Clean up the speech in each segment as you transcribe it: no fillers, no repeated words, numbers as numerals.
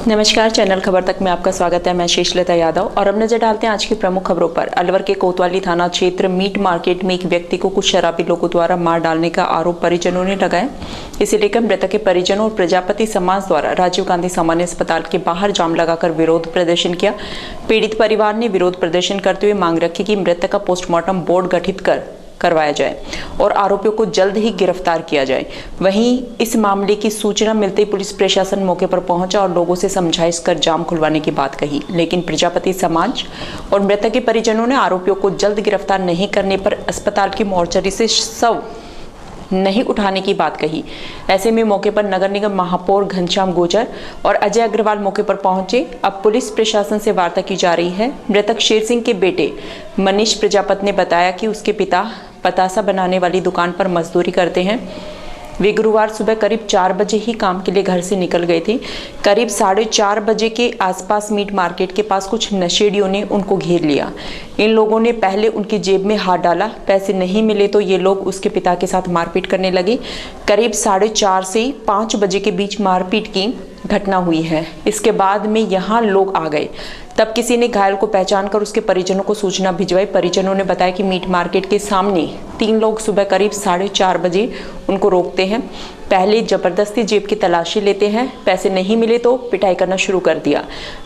नमस्कार, चैनल खबर तक में आपका स्वागत है। मैं शेषलता यादव और अब नजर डालते हैं आज की प्रमुख खबरों पर। अलवर के कोतवाली थाना क्षेत्र मीट मार्केट में एक व्यक्ति को कुछ शराबी लोगों द्वारा मार डालने का आरोप परिजनों ने लगाया। इसे लेकर मृतक के परिजनों और प्रजापति समाज द्वारा राजीव गांधी सामान्य अस्पताल के बाहर जाम लगाकर विरोध प्रदर्शन किया। पीड़ित परिवार ने विरोध प्रदर्शन करते हुए मांग रखी कि मृतक का पोस्टमार्टम बोर्ड गठित करवाया जाए और आरोपियों को जल्द ही गिरफ्तार किया जाए। वहीं इस मामले की सूचना मिलते ही पुलिस प्रशासन मौके पर पहुंचा और लोगों से समझाइश कर जाम खुलवाने की बात कही, लेकिन प्रजापति समाज और मृतक के परिजनों ने आरोपियों को जल्द गिरफ्तार नहीं करने पर अस्पताल की मोर्चरी से शव नहीं उठाने की बात कही। ऐसे में मौके पर नगर निगम महापौर घनश्याम गुर्जर और अजय अग्रवाल मौके पर पहुंचे। अब पुलिस प्रशासन से वार्ता की जा रही है। मृतक शेर सिंह के बेटे मनीष प्रजापति ने बताया कि उसके पिता पतासा बनाने वाली दुकान पर मजदूरी करते हैं। वे गुरुवार सुबह करीब 4 बजे ही काम के लिए घर से निकल गए थे। करीब 4:30 बजे के आसपास मीट मार्केट के पास कुछ नशेड़ियों ने उनको घेर लिया। इन लोगों ने पहले उनकी जेब में हाथ डाला। पैसे नहीं मिले तो ये लोग उसके पिता के साथ मारपीट करने लगे। करीब 4:30 से 5 बजे के बीच मारपीट की घटना हुई है। इसके बाद में यहाँ लोग आ गए। तब किसी ने घायल को पहचान कर उसके परिजनों को सूचना भिजवाई। परिजनों ने बताया कि मीट मार्केट के सामने 3 लोग सुबह करीब 4:30 बजे उनको रोकते हैं। पहले जबरदस्ती जेब की तलाशी लेते हैं। पैसे नहीं मिले तो पिटाई करना शुरू कर दिया।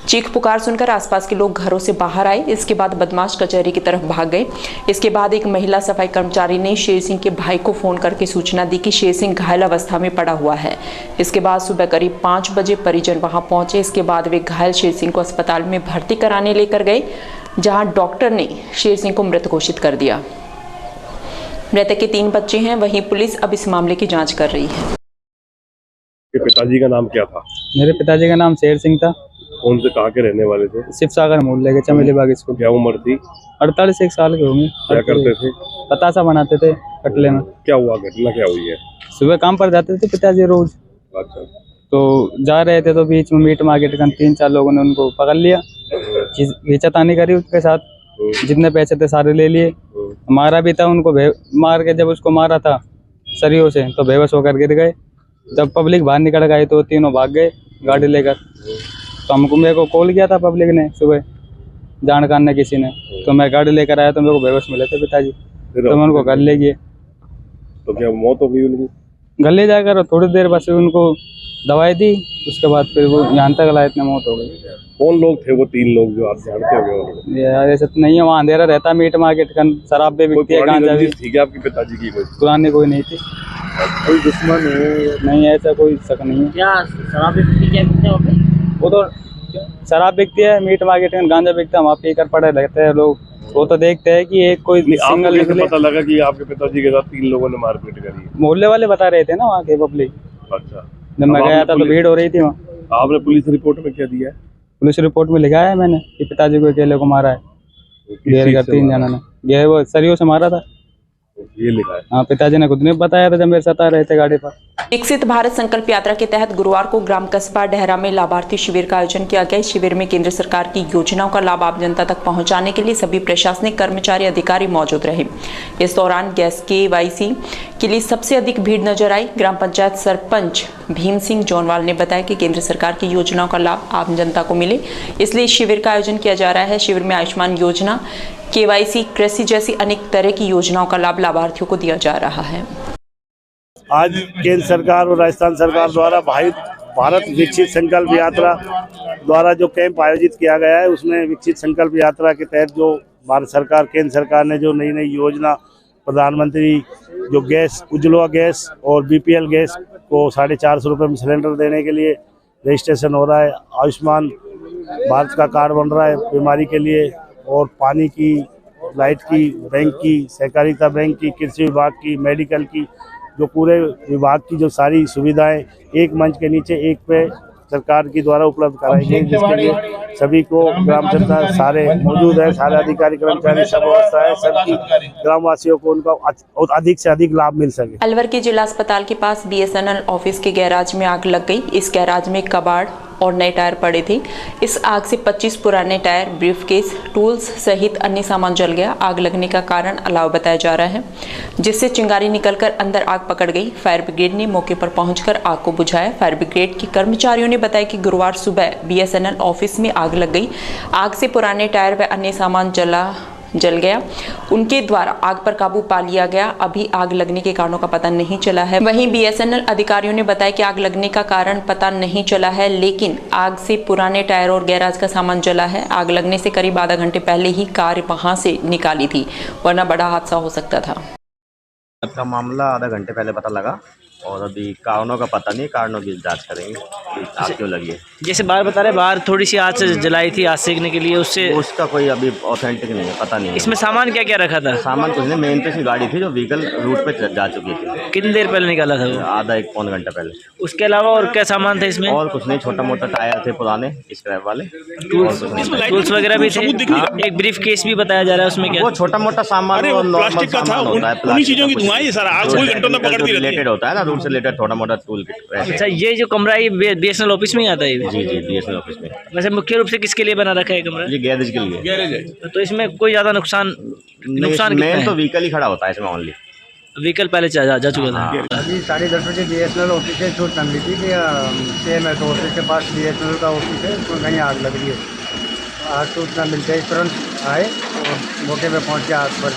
चीख पुकार सुनकर आसपास के लोग घरों से बाहर आए। इसके बाद बदमाश कचहरी की तरफ भाग गए। इसके बाद एक महिला सफाई कर्मचारी ने शेर सिंह के भाई को फोन करके सूचना दी कि शेर सिंह घायल अवस्था में पड़ा हुआ है। इसके बाद सुबह करीब 5 बजे परिजन वहां पहुंचे। इसके बाद वे घायल शेर सिंह को अस्पताल में भर्ती कराने लेकर गए, जहां डॉक्टर ने शेर सिंह को मृत घोषित कर दिया। मृतक के 3 बच्चे हैं। वहीं पुलिस अब इस मामले की जांच कर रही है। पिताजी का नाम क्या था? मेरे पिताजी का नाम शेर सिंह था। कौन से कहाँ के रहने वाले थे? शिव सागर मोहल्ले के चमेली बाग स्कूल। क्या उम्र थी? 48 साल के होंगे। क्या करते थे? पतासा बनाते थे कटले में। क्या हुआ, घटना क्या हुई है? सुबह काम पर जाते थे पिताजी रोज। अच्छा। तो जा रहे थे तो बीच में मीट मार्केट का 3-4 लोगों ने उनको पकड़ लिया। खींचातानी करी उसके साथ। जितने पैसे थे सारे ले लिए। मारा भी था उनको। मार के जब उसको मारा था सरियों से तो बेबस होकर गिर गए। जब पब्लिक बाहर निकल गई तो तीनों भाग गए गाड़ी लेकर। तो हमको मेरे को कॉल किया था पब्लिक ने सुबह, जानकार ने किसी ने। तो मैं गाड़ी लेकर आया तो मेरे को बेबस मिले थे पिताजी। तो मैं उनको घर ले गए। तो क्या मौत हो गई उनकी? घर ले जाकर थोड़ी देर बस उनको दवाई दी, उसके बाद फिर वो यहाँ तक लाए, इतने मौत हो गई। कौन लोग थे वो 3 लोग जो आप जानते होंगे? यार ऐसा तो नहीं है, वहाँ अंधेरा रहता। मीट मार्केट का शराब भी बिकती है, गांजा भी। ठीक है, आपके पिताजी की कोई पुरानी कोई नहीं थी। कोई दुश्मन है? नहीं, ऐसा कोई शक नहीं है। क्या शराब बिकती है वहाँ पे? वो तो शराब बिकती है, मीट मार्केट में गांजा बिकता है, वहाँ पीकर पड़े रहते हैं लोग। वो तो देखते हैं कि एक कोई सिंगल निकले। पता लगा कि आपके पिताजी के साथ 3 लोगों ने मारपीट करी? मोहल्ले वाले बता रहे थे ना, वहाँ के पब्लिक। अच्छा। जब मैं गया था तो भीड़ हो रही थी वहाँ। आपने पुलिस रिपोर्ट में क्या दिया है? पुलिस रिपोर्ट में लिखा है मैंने कि पिताजी को अकेले को मारा है। घेर कर 3 जनों ने वो सरियों से मारा था, ये लिखा है। हाँ, पिताजी ने खुद ने बताया था जब मेरे साथ आ रहे थे गाड़ी पर। विकसित भारत संकल्प यात्रा के तहत गुरुवार को ग्राम कस्बा डेहरा में लाभार्थी शिविर का आयोजन किया गया। इस शिविर में केंद्र सरकार की योजनाओं का लाभ आम जनता तक पहुंचाने के लिए सभी प्रशासनिक कर्मचारी अधिकारी मौजूद रहे। इस दौरान गैस KYC के लिए सबसे अधिक भीड़ नजर आई। ग्राम पंचायत सरपंच भीम सिंह जोनवाल ने बताया कि केंद्र सरकार की योजनाओं का लाभ आम जनता को मिले, इसलिए इस शिविर का आयोजन किया जा रहा है। शिविर में आयुष्मान योजना, KYC, कृषि जैसी अनेक तरह की योजनाओं का लाभ लाभार्थियों को दिया जा रहा है। आज केंद्र सरकार और राजस्थान सरकार द्वारा भारत विकसित संकल्प यात्रा द्वारा जो कैंप आयोजित किया गया है, उसमें विकसित संकल्प यात्रा के तहत जो भारत सरकार, केंद्र सरकार ने जो नई नई योजना, प्रधानमंत्री जो गैस, उज्ज्वला गैस और BPL गैस को 450 रुपये में सिलेंडर देने के लिए रजिस्ट्रेशन हो रहा है। आयुष्मान भारत का कार्ड बन रहा है बीमारी के लिए, और पानी की, लाइट की, बैंक की, सहकारिता बैंक की, कृषि विभाग की, मेडिकल की, जो पूरे विभाग की जो सारी सुविधाएं एक मंच के नीचे एक पे सरकार की द्वारा उपलब्ध कराई गई, जिसके लिए सभी को ग्राम जनता सारे मौजूद है, सारे अधिकारी कर्मचारी सब व्यवस्था है, सबकी ग्रामवासियों को उनका अधिक से अधिक लाभ मिल सके। अलवर के जिला अस्पताल के पास BSNL ऑफिस के गैराज में आग लग गई। इस गैराज में कबाड़, और नए टायर पड़े थे। इस आग से 25 पुराने टायर, ब्रीफकेस, टूल्स सहित अन्य सामान जल गया। आग लगने का कारण अलाव बताया जा रहा है, जिससे चिंगारी निकलकर अंदर आग पकड़ गई। फायर ब्रिगेड ने मौके पर पहुंचकर आग को बुझाया। फायर ब्रिगेड के कर्मचारियों ने बताया कि गुरुवार सुबह BSNL ऑफिस में आग लग गई। आग से पुराने टायर व अन्य सामान जल गया। उनके द्वारा आग पर काबू पा लिया गया। अभी आग लगने के कारणों का पता नहीं चला है। वहीं BSNL अधिकारियों ने बताया कि आग लगने का कारण पता नहीं चला है, लेकिन आग से पुराने टायर और गैराज का सामान जला है। आग लगने से करीब आधा घंटे पहले ही कार वहां से निकाली थी, वरना बड़ा हादसा हो सकता था। का मामला आधा घंटे पहले पता लगा और अभी कारणों का पता नहीं, कारणों की जांच करेंगे कि आग क्यों लगी है। जैसे बाहर बता रहे बाहर थोड़ी सी आग से जलाई थी, आग सेकने के लिए, उससे उसका कोई अभी ऑथेंटिक नहीं है, पता नहीं है। इसमें सामान क्या क्या रखा था? सामान कुछ नहीं, मेन तो इसकी गाड़ी थी जो व्हीकल रूट पे जा चुकी थी। कितनी देर पहले निकाला था वो? आधा एक पौन घंटा पहले। उसके अलावा और क्या सामान था इसमें? और कुछ नहीं, छोटा मोटा टायर थे पुराने स्क्रैप वाले, टूल्स वगैरह भी थे। एक ब्रीफ केस भी बताया जा रहा है, उसमें क्या? वो छोटा मोटा सामान प्लास्टिक का था, उन्हीं चीजों की धुआं है सारा, आग कोई घंटों में पकड़ती रहती है। रिलेटेड होता है ना, रूट से रिलेटेड छोटा मोटा टूल किट। अच्छा, ये जो कमरा है ये BSNL ऑफिस में ही आता है? जी जी, BSNL ऑफिस में। वैसे मुख्य रूप से किसके लिए बना रखा है कमरा? ये गैरेज के लिए। गैरेज है। तो इसमें कोई ज्यादा नुकसान मेन तो व्हीकल ही खड़ा होता है इसमें, ओनली व्हीकल पहले जा चुका था। अभी 10:30 बजे BSNL ऑफिस से सूचना मिली थी कि सेम है, तो ऑफिस के पास BSNL का ऑफिस है, उसमें कहीं आग लग रही है। आग सूचना मिलते ही तुरंत आए और मौके पे पहुंच के आग पर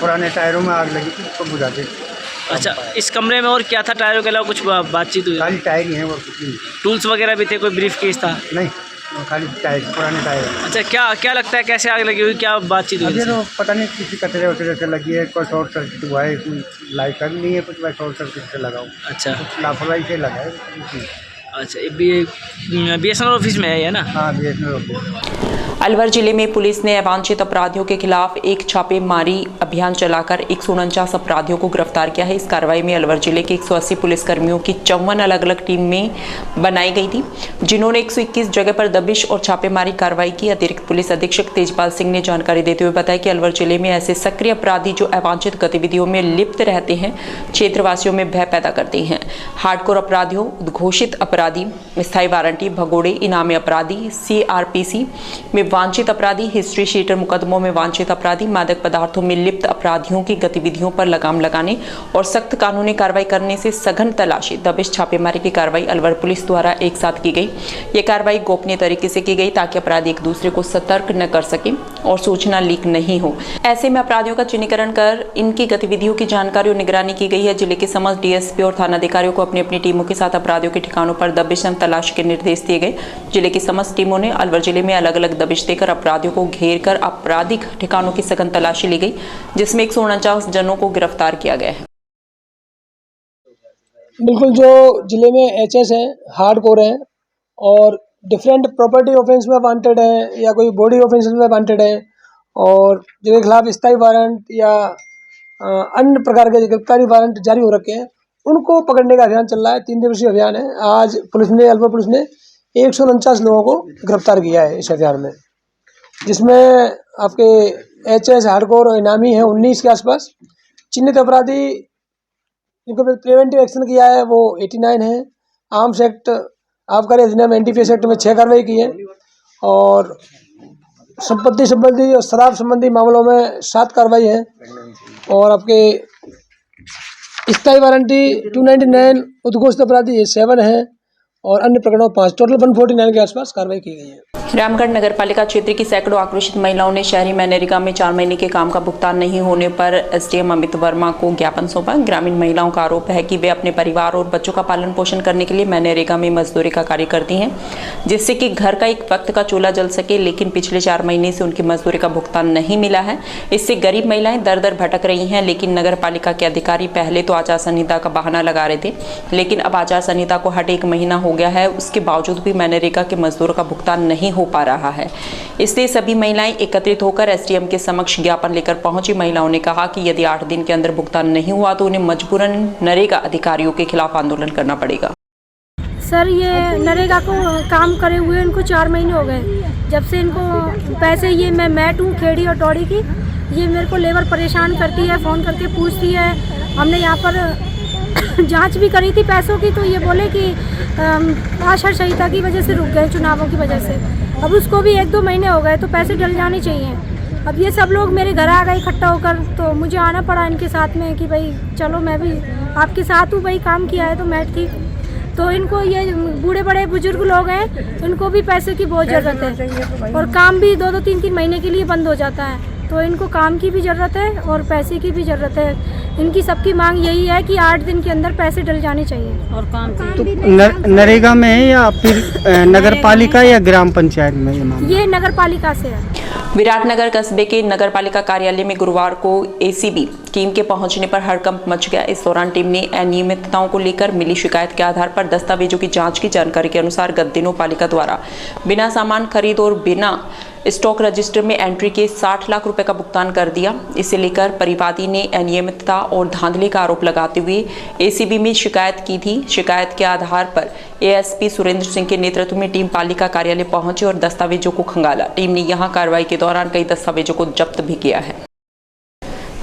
पुराने टायरों में आग लगी थी, उसको बुझा के। अच्छा, इस कमरे में और क्या था? टायरों के अलावा कुछ बातचीत हुई? खाली टायर ही है और कुछ नहीं। टूल्स वगैरह भी थे? कोई ब्रीफ केस था? नहीं, खाली टायर, पुराने टायर। अच्छा, क्या लगता है कैसे आग लगी हुई, क्या बातचीत हुई? अभी तो पता नहीं, किसी कचरे वचरे से लगी है, कोई शॉर्ट सर्किट हुआ है, इसमें लाइट कर नहीं है कुछ, मैं शॉर्ट सर्किट से लगाऊँ। अच्छा, लापरवाही से लगा है। अच्छा, BSNL ऑफिस में है ये ना? हाँ, BSNL ऑफिस। अलवर जिले में पुलिस ने अवांछित अपराधियों के खिलाफ एक छापेमारी अभियान चलाकर 149 अपराधियों को गिरफ्तार किया है। इस कार्रवाई में अलवर जिले के 180 पुलिसकर्मियों की 54 अलग अलग टीम में बनाई गई थी, जिन्होंने 121 जगह पर दबिश और छापेमारी कार्रवाई की। अतिरिक्त पुलिस अधीक्षक तेजपाल सिंह ने जानकारी देते हुए बताया कि अलवर जिले में ऐसे सक्रिय अपराधी जो अवांछित गतिविधियों में लिप्त रहते हैं, क्षेत्रवासियों में भय पैदा करते हैं। हार्डकोर अपराधियों, उद्घोषित अपराधी, स्थायी वारंटी, भगोड़े, इनामी अपराधी, CRPC में वांछित अपराधी, हिस्ट्री शीटर मुकदमों में वांछित अपराधी, मादक पदार्थों में लिप्त अपराधियों की गतिविधियों पर लगाम लगाने और सख्त कानूनी कार्रवाई करने से सघन तलाशी, दबिश, छापेमारी की कार्रवाई अलवर पुलिस द्वारा एक साथ की गई। ये कार्रवाई गोपनीय तरीके से की गई ताकि अपराधी एक दूसरे को सतर्क न कर सके और सूचना लीक नहीं हो। ऐसे में अपराधियों का चिन्हीकरण कर इनकी गतिविधियों की जानकारी और निगरानी की गई है। जिले के समस्त DSP और थानाधिकारियों को अपनी अपनी टीमों के साथ अपराधियों के ठिकानों पर दबिश तलाशी के निर्देश दिए गए। जिले की समस्त टीमों ने अलवर जिले में अलग अलग दबिश देकर अपराधियों को घेर कर आपराधिक ठिकानों की सघन तलाशी ली गई, जिसमें 149 जनों को गिरफ्तार किया गया है। बिल्कुल, जो जिले में HS है, हार्डकोर है और डिफरेंट प्रॉपर्टी ऑफेंस में वांटेड है या कोई बॉडी ऑफेंस में वांटेड है और जिनके खिलाफ स्थायी वारंट या अन्य प्रकार के गिरफ्तारी वारंट जारी हो रखे हैं, उनको पकड़ने का अभियान चल रहा है। 3 दिवसीय अभियान है। आज अलवर पुलिस ने 149 लोगों को गिरफ्तार किया है इस अभियान में, जिसमें आपके HS, हार्डकोर और इनामी है 19 के आसपास। चिन्हित अपराधी जिनको प्रिवेंटिव एक्शन किया है वो 89 है। आर्म्स एक्ट, आबकारी अधिनियम, NDPS एक्ट में 6 कार्रवाई की है और संपत्ति संबंधी और शराब संबंधी मामलों में 7 कार्रवाई है और आपके स्थायी वारंटी 299, उद्घोषित अपराधी 7 है और अन्य प्रकरणों 5, टोटल 149 के आसपास कार्रवाई की गई है। रामगढ़ नगरपालिका क्षेत्र की सैकड़ों आक्रोशित महिलाओं ने शहरी मनरेगा में 4 महीने के काम का भुगतान नहीं होने पर SDM अमित वर्मा को ज्ञापन सौंपा। ग्रामीण महिलाओं का आरोप है कि वे अपने परिवार और बच्चों का पालन पोषण करने के लिए मनरेगा में मजदूरी का कार्य करती हैं, जिससे कि घर का एक वक्त का चूल्हा जल सके, लेकिन पिछले 4 महीने से उनकी मजदूरी का भुगतान नहीं मिला है। इससे गरीब महिलाएं दर दर भटक रही हैं। लेकिन नगर पालिका के अधिकारी पहले तो आचार संहिता का बहाना लगा रहे थे, लेकिन अब आचार संहिता को हटे 1 महीना हो गया है, उसके बावजूद भी मनरेगा के मजदूरों का भुगतान नहीं हो पा रहा है। इसलिए सभी महिलाएं एकत्रित होकर SDM के समक्ष ज्ञापन लेकर पहुंची। महिलाओं ने कहा कि यदि 8 दिन के अंदर भुगतान नहीं हुआ तो उन्हें मजबूरन नरेगा अधिकारियों के खिलाफ आंदोलन करना पड़ेगा। सर, ये नरेगा को काम करे हुए इनको 4 महीने हो गए। जब से इनको पैसे, ये मैं मैट हूँ खेड़ी और टौड़ी की, ये मेरे को लेबर परेशान करती है, फ़ोन करके पूछती है। हमने यहाँ पर जांच भी करी थी पैसों की, तो ये बोले कि आचार संहिता की वजह से रुक गए, चुनावों की वजह से। अब उसको भी 1-2 महीने हो गए, तो पैसे डल जाने चाहिए। अब ये सब लोग मेरे घर आ गए इकट्ठा होकर, तो मुझे आना पड़ा इनके साथ में कि भाई चलो मैं भी आपके साथ हूँ, भाई काम किया है तो मैं ठीक। तो इनको ये बूढ़े बड़े बुजुर्ग लोग हैं, इनको भी पैसे की बहुत ज़रूरत है और काम भी 2-2 3-3 महीने के लिए बंद हो जाता है। तो इनको काम की भी ज़रूरत है और पैसे की भी ज़रूरत है। इनकी सबकी मांग यही है कि 8 दिन के अंदर पैसे डल जाने चाहिए और काम तो नरेगा में है या फिर नगर पालिका या ग्राम पंचायत में ये मामला? ये नगर पालिका से है। विराटनगर कस्बे के नगरपालिका कार्यालय में गुरुवार को एसीबी टीम के पहुंचने पर हड़कंप मच गया। इस दौरान टीम ने अनियमितताओं को लेकर मिली शिकायत के आधार पर दस्तावेजों की जांच की। जानकारी के अनुसार गत दिनों पालिका द्वारा बिना सामान खरीद और बिना स्टॉक रजिस्टर में एंट्री के 60 लाख रुपए का भुगतान कर दिया। इसे लेकर परिवादी ने अनियमितता और धांधली का आरोप लगाते हुए एसीबी में शिकायत की थी। शिकायत के आधार पर एएसपी सुरेंद्र सिंह के नेतृत्व में टीम पालिका कार्यालय पहुंची और दस्तावेजों को खंगाला। टीम ने यहां कार्रवाई के दौरान कई दस्तावेजों को जब्त भी किया है।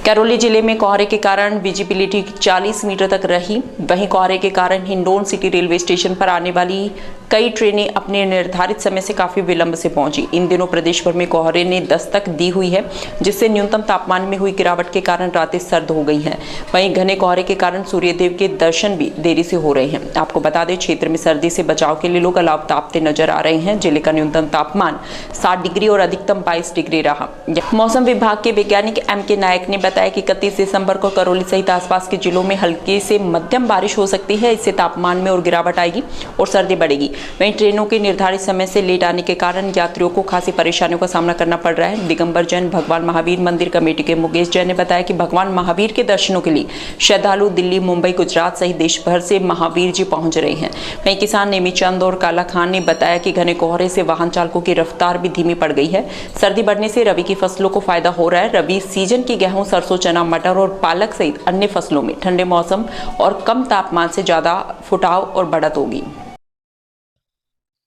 करौली जिले में कोहरे के कारण विजिबिलिटी 40 मीटर तक रही। वहीं कोहरे के कारण हिंडौन सिटी रेलवे स्टेशन पर आने वाली कई ट्रेनें अपने निर्धारित समय से काफी विलंब से पहुंची। इन दिनों प्रदेश भर में कोहरे ने दस्तक दी हुई है, जिससे न्यूनतम तापमान में हुई गिरावट के कारण रातें सर्द हो गई हैं। वहीं घने कोहरे के कारण सूर्यदेव के दर्शन भी देरी से हो रहे हैं। आपको बता दें, क्षेत्र में सर्दी से बचाव के लिए लोग अलाव तापते नजर आ रहे हैं। जिले का न्यूनतम तापमान 7 डिग्री और अधिकतम 22 डिग्री रहा। मौसम विभाग के वैज्ञानिक एम.के. नायक ने बताया कि 31 दिसंबर को करौली सहित आसपास के जिलों में हल्की से मध्यम बारिश हो सकती है। इससे तापमान में और गिरावट आएगी और सर्दी बढ़ेगी। वहीं ट्रेनों के निर्धारित समय से लेट आने के कारण यात्रियों को खासी परेशानियों का सामना करना पड़ रहा है। दिगंबर जैन भगवान महावीर मंदिर कमेटी के मुकेश जैन ने बताया कि भगवान महावीर के दर्शनों के लिए श्रद्धालु दिल्ली, मुंबई, गुजरात सहित देश भर से महावीर जी पहुंच रहे हैं। वहीं किसान नेमीचंद और काला खान ने बताया कि घने कोहरे से वाहन चालकों की रफ्तार भी धीमी पड़ गई है। सर्दी बढ़ने से रबी की फसलों को फायदा हो रहा है। रबी सीजन की गेहूं, सरसों, चना, मटर और पालक सहित अन्य फसलों में ठंडे मौसम और कम तापमान से ज्यादा फुटाव और बढ़त होगी।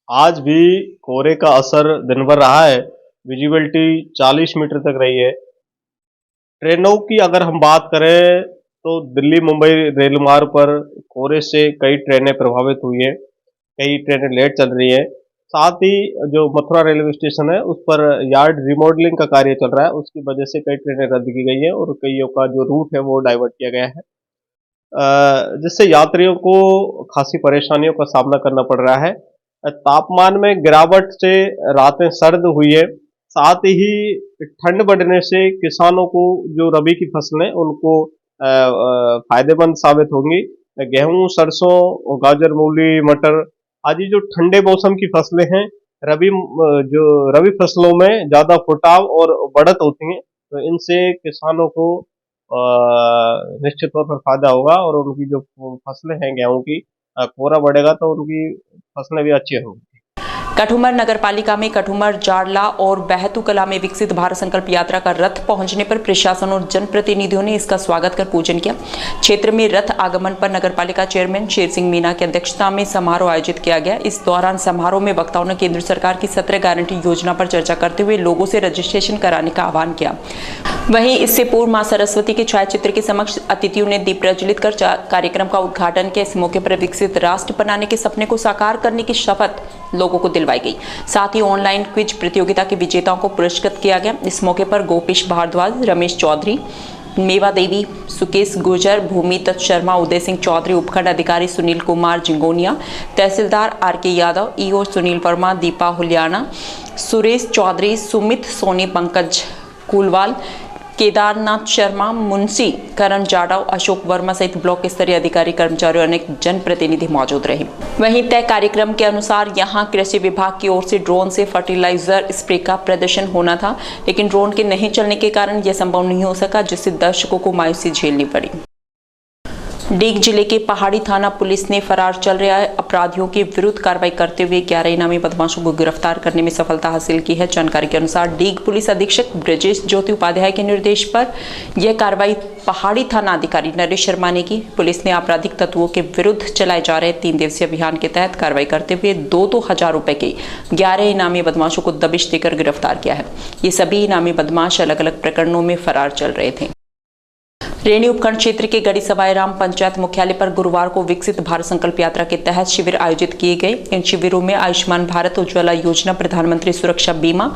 आज भी कोहरे का असर दिन भर रहा है। विजिबिलिटी 40 मीटर तक रही है। ट्रेनों की अगर हम बात करें तो दिल्ली मुंबई रेल मार्ग पर कोहरे से कई ट्रेनें प्रभावित हुई है, कई ट्रेनें लेट चल रही है। साथ ही जो मथुरा रेलवे स्टेशन है उस पर यार्ड रिमॉडलिंग का कार्य चल रहा है, उसकी वजह से कई ट्रेनें रद्द की गई है और कईयों का जो रूट है वो डाइवर्ट किया गया है, जिससे यात्रियों को खासी परेशानियों का सामना करना पड़ रहा है। तापमान में गिरावट से रातें सर्द हुई है। साथ ही ठंड बढ़ने से किसानों को जो रबी की फसलें उनको फायदेमंद साबित होंगी। गेहूं, सरसों, गाजर, मूली, मटर आदि जो ठंडे मौसम की फसलें हैं, रबी फसलों में ज्यादा फुटाव और बढ़त होती हैं, तो इनसे किसानों को निश्चित तौर पर फायदा होगा और उनकी जो फसलें हैं गेहूं की, कोहरा बढ़ेगा तो उनकी फसलें भी अच्छी होंगी। कठुमर नगर पालिका में कठुमर, जाडला और बहतूकला में विकसित भारत संकल्प यात्रा का रथ पहुंचने पर प्रशासन और जनप्रतिनिधियों ने इसका स्वागत कर पूजन किया। क्षेत्र में रथ आगमन पर नगर पालिका चेयरमैन शेर सिंह मीना की अध्यक्षता में समारोह आयोजित किया गया। इस दौरान समारोह में वक्ताओं ने केंद्र सरकार की 17 गारंटी योजना पर चर्चा करते हुए लोगों से रजिस्ट्रेशन कराने का आह्वान किया। वहीं इससे पूर्व मां सरस्वती के छायाचित्र के समक्ष अतिथियों ने दीप प्रज्वलित कर कार्यक्रम का उद्घाटन किया। इस मौके पर विकसित राष्ट्र बनाने के सपने को साकार करने की शपथ लोगों को दिलवाई गई। साथ ही ऑनलाइन क्विज प्रतियोगिता के विजेताओं को पुरस्कृत किया गया। इस मौके पर गोपेश भारद्वाज, रमेश चौधरी, मेवा देवी, सुकेश गुर्जर, भूमि दत्त शर्मा, उदय सिंह चौधरी, उपखंड अधिकारी सुनील कुमार जिंगोनिया, तहसीलदार आर.के. यादव, ईओ सुनील वर्मा, दीपा हुलियाना, सुरेश चौधरी, सुमित सोनी, पंकज कुलवाल, केदारनाथ शर्मा, मुंशी करण जाडव, अशोक वर्मा सहित ब्लॉक स्तरीय अधिकारी, कर्मचारी और अनेक जनप्रतिनिधि मौजूद रहे। वहीं तय कार्यक्रम के अनुसार यहां कृषि विभाग की ओर से ड्रोन से फर्टिलाइजर स्प्रे का प्रदर्शन होना था, लेकिन ड्रोन के नहीं चलने के कारण यह संभव नहीं हो सका, जिससे दर्शकों को मायूसी झेलनी पड़ी। डीग जिले के पहाड़ी थाना पुलिस ने फरार चल रहे अपराधियों के विरुद्ध कार्रवाई करते हुए 11 इनामी बदमाशों को गिरफ्तार करने में सफलता हासिल की है। जानकारी के अनुसार डीग पुलिस अधीक्षक ब्रजेश ज्योति उपाध्याय के निर्देश पर यह कार्रवाई पहाड़ी थाना अधिकारी नरेश शर्मा ने की। पुलिस ने आपराधिक तत्वों के विरुद्ध चलाए जा रहे 3 दिवसीय अभियान के तहत कार्रवाई करते हुए 2-2 हजार रुपए के 11 इनामी बदमाशों को दबिश देकर गिरफ्तार किया है। ये सभी इनामी बदमाश अलग अलग प्रकरणों में फरार चल रहे थे। रेणी उपखंड क्षेत्र के गढ़ी सवाई राम पंचायत मुख्यालय पर गुरुवार को विकसित भारत संकल्प यात्रा के तहत शिविर आयोजित किए गए। इन शिविरों में आयुष्मान भारत, उज्ज्वला योजना, प्रधानमंत्री सुरक्षा बीमा,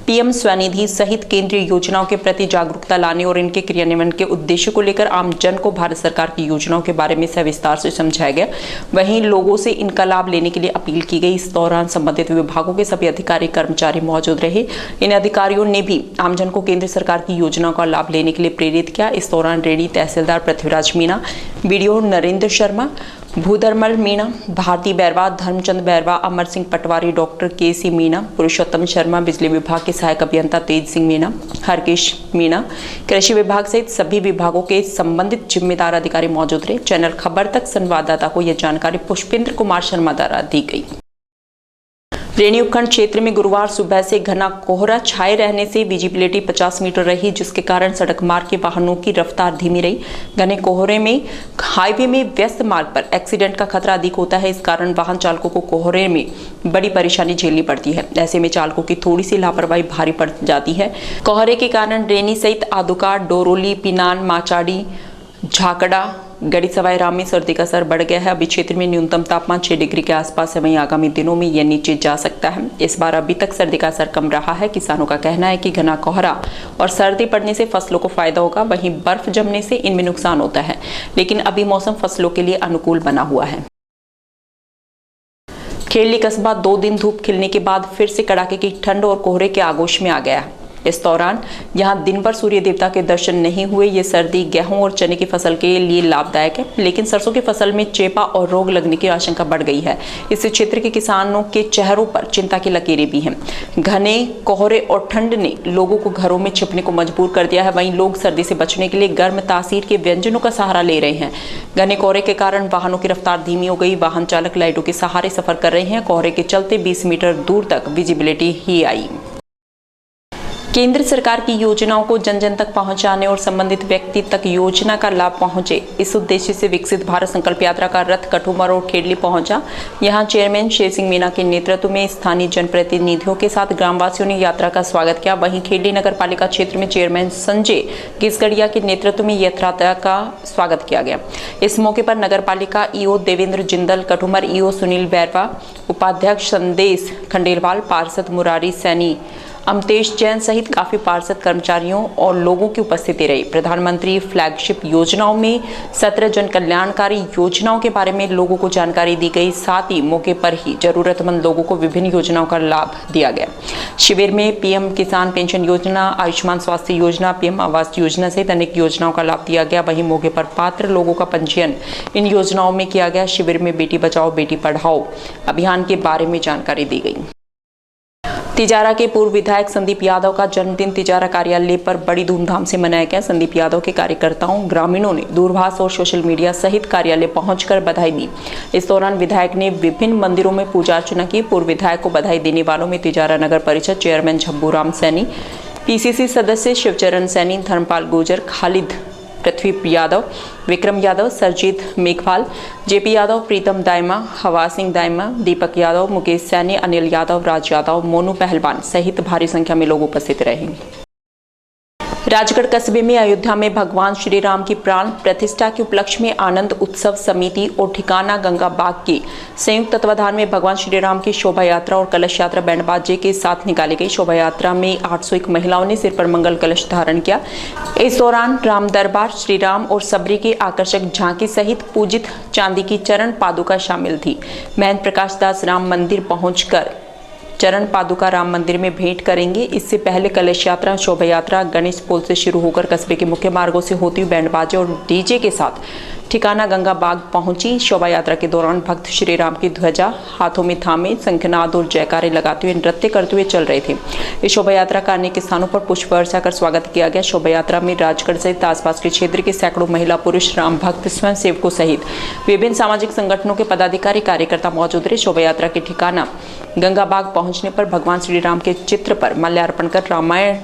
पीएम स्वनिधि सहित केंद्रीय योजनाओं के प्रति जागरूकता लाने और इनके क्रियान्वयन के उद्देश्य को लेकर आम जन को भारत सरकार की योजनाओं के बारे में सविस्तार से समझाया गया। वहीं लोगों से इनका लाभ लेने के लिए अपील की गई। इस दौरान संबंधित विभागों के सभी अधिकारी कर्मचारी मौजूद रहे। इन अधिकारियों ने भी आमजन को केंद्र सरकार की योजनाओं का लाभ लेने के लिए प्रेरित किया। इस दौरान रेणी तहसीलदार पृथ्वीराज मीणा, बीडीओ नरेंद्र शर्मा, भूधरमल मीणा, भारती बैरवा, धर्मचंद बैरवा, अमर सिंह पटवारी, डॉक्टर केसी मीणा, पुरुषोत्तम शर्मा, बिजली विभाग के सहायक अभियंता तेज सिंह मीणा, हरकेश मीणा, कृषि विभाग सहित सभी विभागों के संबंधित जिम्मेदार अधिकारी मौजूद रहे। चैनल खबर तक संवाददाता को यह जानकारी पुष्पेंद्र कुमार शर्मा द्वारा दी गई। रेणी उपखंड क्षेत्र में गुरुवार सुबह से घना कोहरा छाए रहने से विजिबिलिटी 50 मीटर रही, जिसके कारण सड़क मार्ग के वाहनों की रफ्तार धीमी रही। घने कोहरे में हाईवे में व्यस्त मार्ग पर एक्सीडेंट का खतरा अधिक होता है। इस कारण वाहन चालकों को कोहरे में बड़ी परेशानी झेलनी पड़ती है। ऐसे में चालकों की थोड़ी सी लापरवाही भारी पड़ जाती है। कोहरे के कारण रेणी सहित आदुका, डोरोली, पिनान, माचाड़ी, झाकड़ा, गढ़ी सवाई राम में सर्दी का असर बढ़ गया है। अभी क्षेत्र में न्यूनतम तापमान 6 डिग्री के आसपास है। वहीं आगामी दिनों में यह नीचे जा सकता है। इस बार अभी तक सर्दी का असर कम रहा है। किसानों का कहना है कि घना कोहरा और सर्दी पड़ने से फसलों को फायदा होगा, वहीं बर्फ जमने से इनमें नुकसान होता है। लेकिन अभी मौसम फसलों के लिए अनुकूल बना हुआ है। खेड़ली कस्बा 2 दिन धूप खिलने के बाद फिर से कड़ाके की ठंड और कोहरे के आगोश में आ गया है। इस दौरान यहां दिन भर सूर्य देवता के दर्शन नहीं हुए। ये सर्दी गेहूं और चने की फसल के लिए लाभदायक है, लेकिन सरसों की फसल में चेपा और रोग लगने की आशंका बढ़ गई है। इससे क्षेत्र के किसानों के चेहरों पर चिंता की लकीरें भी हैं। घने कोहरे और ठंड ने लोगों को घरों में छिपने को मजबूर कर दिया है। वहीं लोग सर्दी से बचने के लिए गर्म तासीर के व्यंजनों का सहारा ले रहे हैं। घने कोहरे के कारण वाहनों की रफ्तार धीमी हो गई। वाहन चालक लाइटों के सहारे सफर कर रहे हैं। कोहरे के चलते 20 मीटर दूर तक विजिबिलिटी ही आई। केंद्र सरकार की योजनाओं को जन जन तक पहुंचाने और संबंधित व्यक्ति तक योजना का लाभ पहुंचे, इस उद्देश्य से विकसित भारत संकल्प यात्रा का रथ कठुमर और खेड़ली पहुंचा। यहां चेयरमैन शेर सिंह मीणा के नेतृत्व में स्थानीय जनप्रतिनिधियों के साथ ग्रामवासियों ने यात्रा का स्वागत किया। वहीं खेड़ली नगर पालिका क्षेत्र में चेयरमैन संजय घिसगड़िया के नेतृत्व में यात्रा का स्वागत किया गया। इस मौके पर नगर पालिका ईओ देवेंद्र जिंदल, कठुमर ईओ सुनील बैरवा, उपाध्यक्ष संदेश खंडेलवाल, पार्षद मुरारी सैनी, अमतेश जैन सहित काफी पार्षद, कर्मचारियों और लोगों की उपस्थिति रही। प्रधानमंत्री फ्लैगशिप योजनाओं में 17 जन कल्याणकारी योजनाओं के बारे में लोगों को जानकारी दी गई। साथ ही मौके पर ही जरूरतमंद लोगों को विभिन्न योजनाओं का लाभ दिया गया। शिविर में पीएम किसान पेंशन योजना, आयुष्मान स्वास्थ्य योजना, पीएम आवास योजना सहित अनेक योजनाओं का लाभ दिया गया। वहीं मौके पर पात्र लोगों का पंजीयन इन योजनाओं में किया गया। शिविर में बेटी बचाओ बेटी पढ़ाओ अभियान के बारे में जानकारी दी गई। तिजारा के पूर्व विधायक संदीप यादव का जन्मदिन तिजारा कार्यालय पर बड़ी धूमधाम से मनाया गया। संदीप यादव के कार्यकर्ताओं, ग्रामीणों ने दूरभाष और सोशल मीडिया सहित कार्यालय पहुंचकर बधाई दी। इस दौरान विधायक ने विभिन्न मंदिरों में पूजा अर्चना की। पूर्व विधायक को बधाई देने वालों में तिजारा नगर परिषद चेयरमैन झब्बू राम सैनी, पीसीसी सदस्य शिवचरण सैनी, धर्मपाल गुर्जर, खालिद पृथ्वी यादव, विक्रम यादव, सरजीत मेघवाल, जेपी यादव, प्रीतम दाइमा, हवा सिंह दाइमा, दीपक यादव, मुकेश सैनी, अनिल यादव, राज यादव, मोनू पहलवान सहित भारी संख्या में लोग उपस्थित रहे। राजगढ़ कस्बे में अयोध्या में भगवान श्री राम की प्राण प्रतिष्ठा के उपलक्ष्य में आनंद उत्सव समिति और ठिकाना गंगा बाग के संयुक्त तत्वाधान में भगवान श्री राम की शोभा यात्रा और कलश यात्रा बैंड बाजे के साथ निकाली गई। शोभा यात्रा में 801 महिलाओं ने सिर पर मंगल कलश धारण किया। इस दौरान राम दरबार, श्री राम और सबरी की आकर्षक झांकी सहित पूजित चांदी की चरण पादुका शामिल थी। महंत प्रकाश दास राम मंदिर पहुंचकर चरण पादुका राम मंदिर में भेंट करेंगे। इससे पहले कलश यात्रा, शोभा यात्रा गणेश पोल से शुरू होकर कस्बे के मुख्य मार्गों से होती हुई बैंड बाजे और डीजे के साथ ठिकाना गंगा बाग पहुंची। शोभा यात्रा के दौरान भक्त श्री राम की ध्वजा हाथों में थामे शंखनाद और जयकारे लगाते हुए नृत्य करते हुए चल रहे थे। इस शोभा यात्रा का अनेक स्थानों पर पुष्प वर्षा कर स्वागत किया गया। शोभा यात्रा में राजगढ़ सहित आसपास के क्षेत्र के सैकड़ों महिला, पुरुष, राम भक्त, स्वयं सेवकों सहित विभिन्न सामाजिक संगठनों के पदाधिकारी, कार्यकर्ता मौजूद रहे। शोभा यात्रा के ठिकाना गंगा बाग पहुंचने पर भगवान श्री राम के चित्र पर माल्यार्पण कर रामायण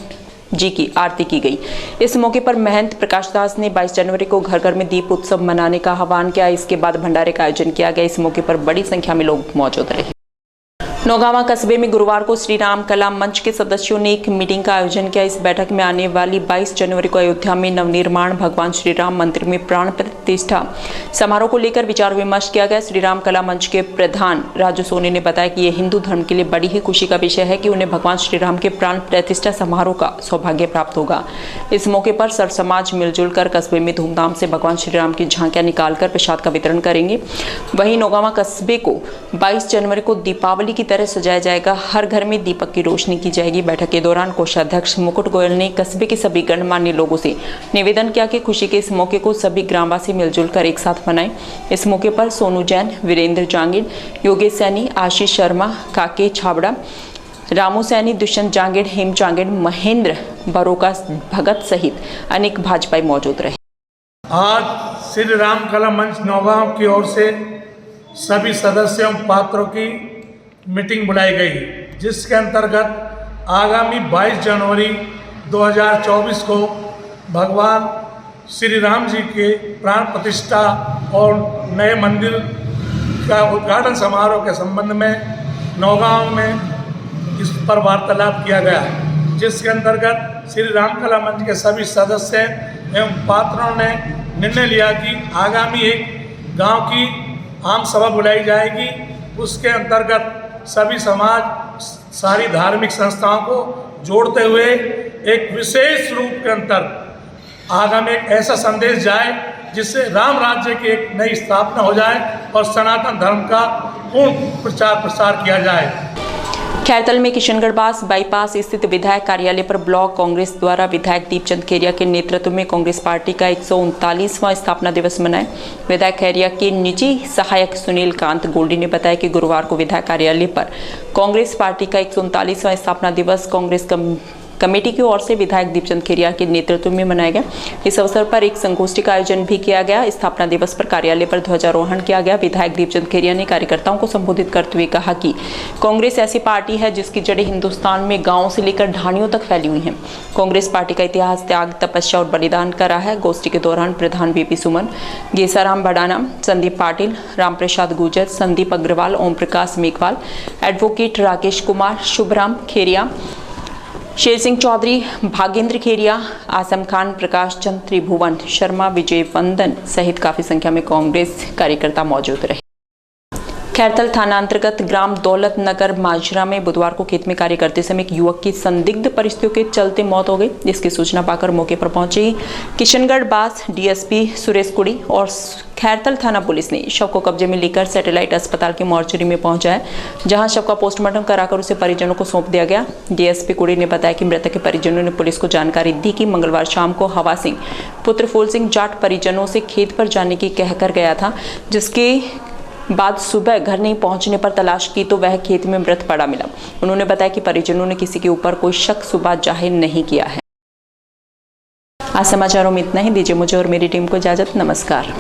जी की आरती की गई। इस मौके पर महंत प्रकाश दास ने 22 जनवरी को घर घर में दीप उत्सव मनाने का आह्वान किया। इसके बाद भंडारे का आयोजन किया गया। इस मौके पर बड़ी संख्या में लोग मौजूद रहे। नौगावा कस्बे में गुरुवार को श्री राम कला मंच के सदस्यों ने एक मीटिंग का आयोजन किया। इस बैठक में आने वाली 22 जनवरी को अयोध्या में नवनिर्माण भगवान श्री राम मंदिर में प्राण प्रतिष्ठा समारोह को लेकर विचार विमर्श किया गया। श्री राम कला मंच के प्रधान राजू सोनी ने बताया कि यह हिंदू धर्म के लिए बड़ी ही खुशी का विषय है कि उन्हें भगवान श्री राम के प्राण प्रतिष्ठा समारोह का सौभाग्य प्राप्त होगा। इस मौके पर सर्व समाज मिलजुल कर कस्बे में धूमधाम से भगवान श्री राम की झांकियां निकालकर प्रसाद का वितरण करेंगे। वहीं नौगावा कस्बे को 22 जनवरी को दीपावली की तरह सजाया जाएगा। हर घर में दीपक की रोशनी की जाएगी। बैठक के दौरान कोषाध्यक्ष मुकुट गोयल ने कस्बे के सभी गणमान्य लोगों से निवेदन किया कि खुशी के इस मौके को सभी ग्रामवासी मिलजुल कर एक साथ मनाएं। इस मौके पर सोनू जैन, वीरेंद्र जांगिड़, योगेश सैनी, आशीष शर्मा, काके छाबड़ा, रामू सैनी, दुष्यंत जांगिड़, हेम जांगिड़, महेंद्र बरोका भगत सहित अनेक भाजपाई मौजूद रहे। आज श्री राम कला मंच नौगांव की ओर से सभी सदस्यों पात्रों की मीटिंग बुलाई गई, जिसके अंतर्गत आगामी 22 जनवरी 2024 को भगवान श्री राम जी के प्राण प्रतिष्ठा और नए मंदिर का उद्घाटन समारोह के संबंध में नौगांव में इस पर वार्तालाप किया गया, जिसके अंतर्गत श्री राम कला मंच के सभी सदस्य एवं पात्रों ने निर्णय लिया कि आगामी एक गांव की आम सभा बुलाई जाएगी। उसके अंतर्गत सभी समाज, सारी धार्मिक संस्थाओं को जोड़ते हुए एक विशेष रूप के अंतर आगामी एक ऐसा संदेश जाए जिससे राम राज्य की एक नई स्थापना हो जाए और सनातन धर्म का पूर्ण प्रचार प्रसार किया जाए। खैरतल में किशनगढ़ बाईपास स्थित विधायक कार्यालय पर ब्लॉक कांग्रेस द्वारा विधायक दीपचंद खेरिया के नेतृत्व में कांग्रेस पार्टी का 139वां स्थापना दिवस मनाया। विधायक खेरिया के निजी सहायक सुनील कांत गोल्डी ने बताया कि गुरुवार को विधायक कार्यालय पर कांग्रेस पार्टी का 139वां स्थापना दिवस कांग्रेस कमेटी की ओर से विधायक दीपचंद खेरिया के नेतृत्व में मनाया गया। इस अवसर पर एक संगोष्ठी का आयोजन भी किया गया। स्थापना दिवस पर कार्यालय पर ध्वजारोहण किया गया। विधायक दीपचंद खेरिया ने कार्यकर्ताओं को संबोधित करते हुए कहा कि कांग्रेस ऐसी पार्टी है जिसकी जड़ें हिंदुस्तान में गांवों से लेकर ढाणियों तक फैली हुई हैं। कांग्रेस पार्टी का इतिहास त्याग, तपस्या और बलिदान का रहा है। गोष्ठी के दौरान प्रधान बीपी सुमन, गेसाराम बडाना, संदीप पाटिल, रामप्रसाद गुर्जर, संदीप अग्रवाल, ओम प्रकाश मेघवाल, एडवोकेट राकेश कुमार, शुभराम खेरिया, शेर सिंह चौधरी, भागेंद्र खेरिया, आसम खान, प्रकाश चंद, त्रिभुवन शर्मा, विजय वंदन सहित काफी संख्या में कांग्रेस कार्यकर्ता मौजूद रहे। खैरतल थाना अंतर्गत ग्राम दौलत नगर माजरा में बुधवार को खेत में कार्य करते समय एक युवक की संदिग्ध परिस्थितियों के चलते मौत हो गई। जिसकी सूचना पाकर मौके पर पहुंची किशनगढ़ बास डीएसपी सुरेश कुड़ी और खैरतल थाना पुलिस ने शव को कब्जे में लेकर सैटेलाइट अस्पताल के मॉर्चरी में पहुंचाया, जहां शव का पोस्टमार्टम कराकर उसे परिजनों को सौंप दिया गया। डीएसपी कुड़ी ने बताया कि मृतक के परिजनों ने पुलिस को जानकारी दी कि मंगलवार शाम को हवा सिंह पुत्र फूल सिंह जाट परिजनों से खेत पर जाने की कहकर गया था, जिसके बाद सुबह घर नहीं पहुंचने पर तलाश की तो वह खेत में मृत पड़ा मिला। उन्होंने बताया कि परिजनों ने किसी के ऊपर कोई शक सुबह जाहिर नहीं किया है। आज समाचारों में इतना ही। दीजिए मुझे और मेरी टीम को इजाजत। नमस्कार।